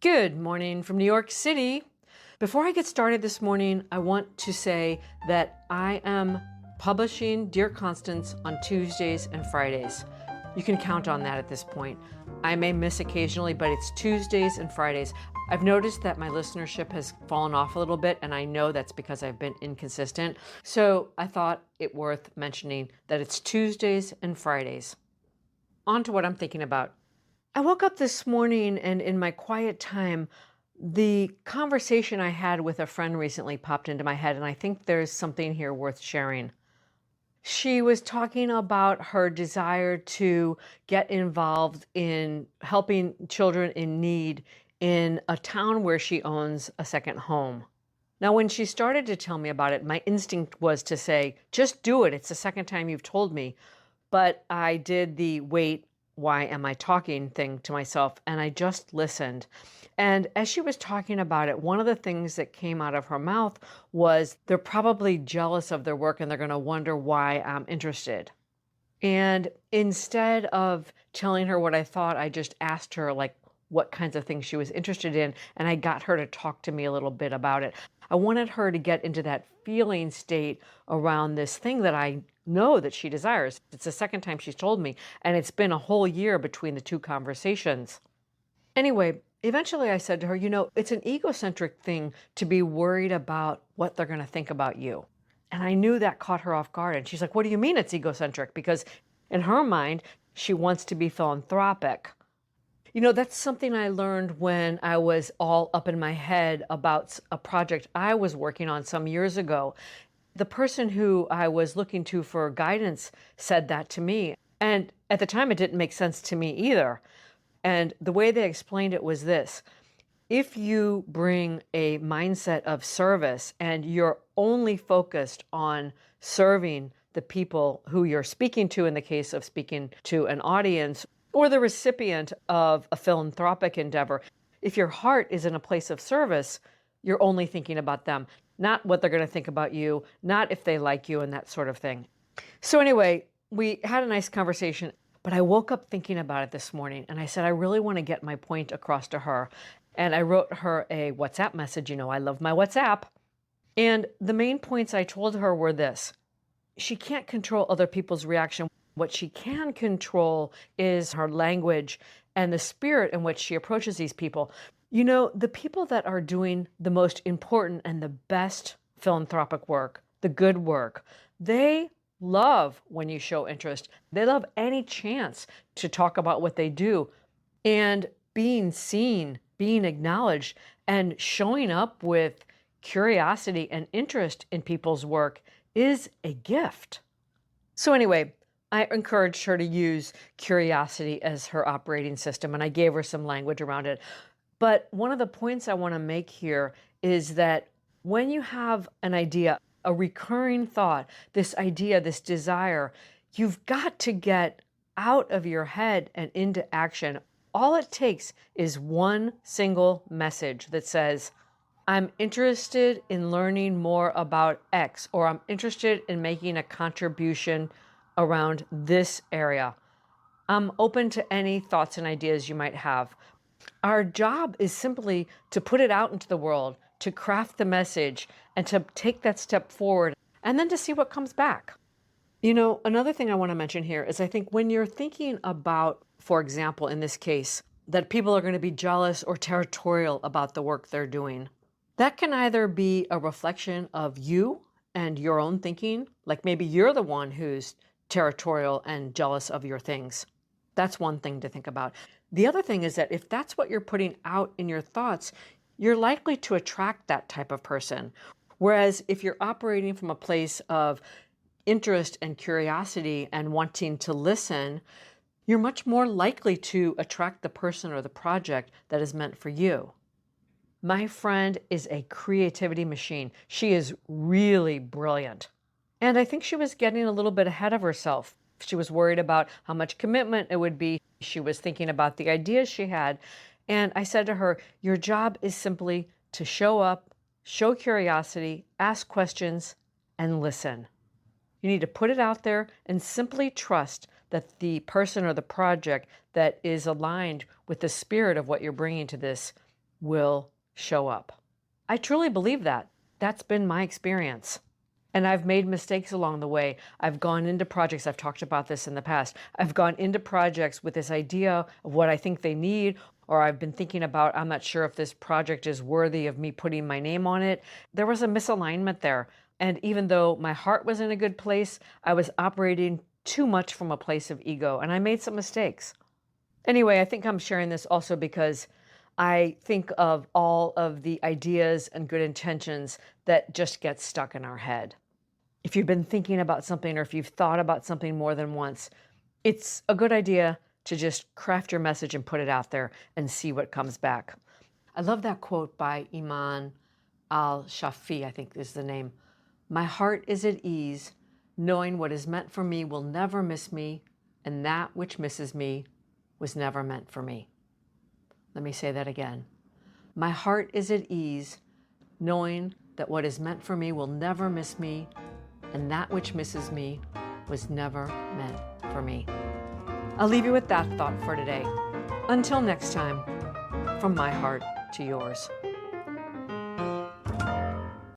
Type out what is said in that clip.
Good morning from New York City. Before I get started this morning, I want to say that I am publishing Dear Constance on Tuesdays and Fridays. You can count on that at this point. I may miss occasionally, but it's Tuesdays and Fridays. I've noticed that my listenership has fallen off a little bit, and I know that's because I've been inconsistent. So I thought it worth mentioning that it's Tuesdays and Fridays. On to what I'm thinking about. I woke up this morning and in my quiet time, the conversation I had with a friend recently popped into my head, and I think there's something here worth sharing. She was talking about her desire to get involved in helping children in need in a town where she owns a second home. Now, when she started to tell me about it, my instinct was to say, just do it. It's the second time you've told me. But I did the wait, why am I talking thing to myself, and I just listened. And as she was talking about it, one of the things that came out of her mouth was they're probably jealous of their work and they're going to wonder why I'm interested. And instead of telling her what I thought, I just asked her like what kinds of things she was interested in, and I got her to talk to me a little bit about it. I wanted her to get into that feeling state around this thing that I know that she desires. It's the second time she's told me, and it's been a whole year between the two conversations. Anyway, eventually I said to her, it's an egocentric thing to be worried about what they're going to think about you. And I knew that caught her off guard. And she's like, what do you mean it's egocentric? Because in her mind, she wants to be philanthropic. That's something I learned when I was all up in my head about a project I was working on some years ago. The person who I was looking to for guidance said that to me. And at the time, it didn't make sense to me either. And the way they explained it was this. If you bring a mindset of service and you're only focused on serving the people who you're speaking to, in the case of speaking to an audience, or the recipient of a philanthropic endeavor, if your heart is in a place of service, you're only thinking about them, not what they're going to think about you, not if they like you and that sort of thing. So anyway, we had a nice conversation, but I woke up thinking about it this morning, and I said, I really want to get my point across to her. And I wrote her a WhatsApp message. I love my WhatsApp. And the main points I told her were this. She can't control other people's reaction. What she can control is her language and the spirit in which she approaches these people. The people that are doing the most important and the best philanthropic work, the good work, they love when you show interest. They love any chance to talk about what they do. And being seen, being acknowledged, and showing up with curiosity and interest in people's work is a gift. So anyway, I encouraged her to use curiosity as her operating system, and I gave her some language around it. But one of the points I want to make here is that when you have an idea, a recurring thought, this idea, this desire, you've got to get out of your head and into action. All it takes is one single message that says, I'm interested in learning more about X, or I'm interested in making a contribution around this area. I'm open to any thoughts and ideas you might have. Our job is simply to put it out into the world, to craft the message, and to take that step forward, and then to see what comes back. Another thing I want to mention here is I think when you're thinking about, for example, in this case, that people are going to be jealous or territorial about the work they're doing, that can either be a reflection of you and your own thinking, like maybe you're the one who's territorial and jealous of your things. That's one thing to think about. The other thing is that if that's what you're putting out in your thoughts, you're likely to attract that type of person. Whereas if you're operating from a place of interest and curiosity and wanting to listen, you're much more likely to attract the person or the project that is meant for you. My friend is a creativity machine. She is really brilliant. And I think she was getting a little bit ahead of herself. She was worried about how much commitment it would be. She was thinking about the ideas she had. And I said to her, your job is simply to show up, show curiosity, ask questions, and listen. You need to put it out there and simply trust that the person or the project that is aligned with the spirit of what you're bringing to this will show up. I truly believe that. That's been my experience. And I've made mistakes along the way. I've gone into projects, I've talked about this in the past. I've gone into projects with this idea of what I think they need, or I've been thinking about, I'm not sure if this project is worthy of me putting my name on it. There was a misalignment there. And even though my heart was in a good place, I was operating too much from a place of ego, and I made some mistakes. Anyway, I think I'm sharing this also because I think of all of the ideas and good intentions that just get stuck in our head. If you've been thinking about something or if you've thought about something more than once, it's a good idea to just craft your message and put it out there and see what comes back. I love that quote by Iman al-Shafi, I think is the name. My heart is at ease, knowing what is meant for me will never miss me, and that which misses me was never meant for me. Let me say that again. My heart is at ease, knowing that what is meant for me will never miss me, and that which misses me was never meant for me. I'll leave you with that thought for today. Until next time, from my heart to yours.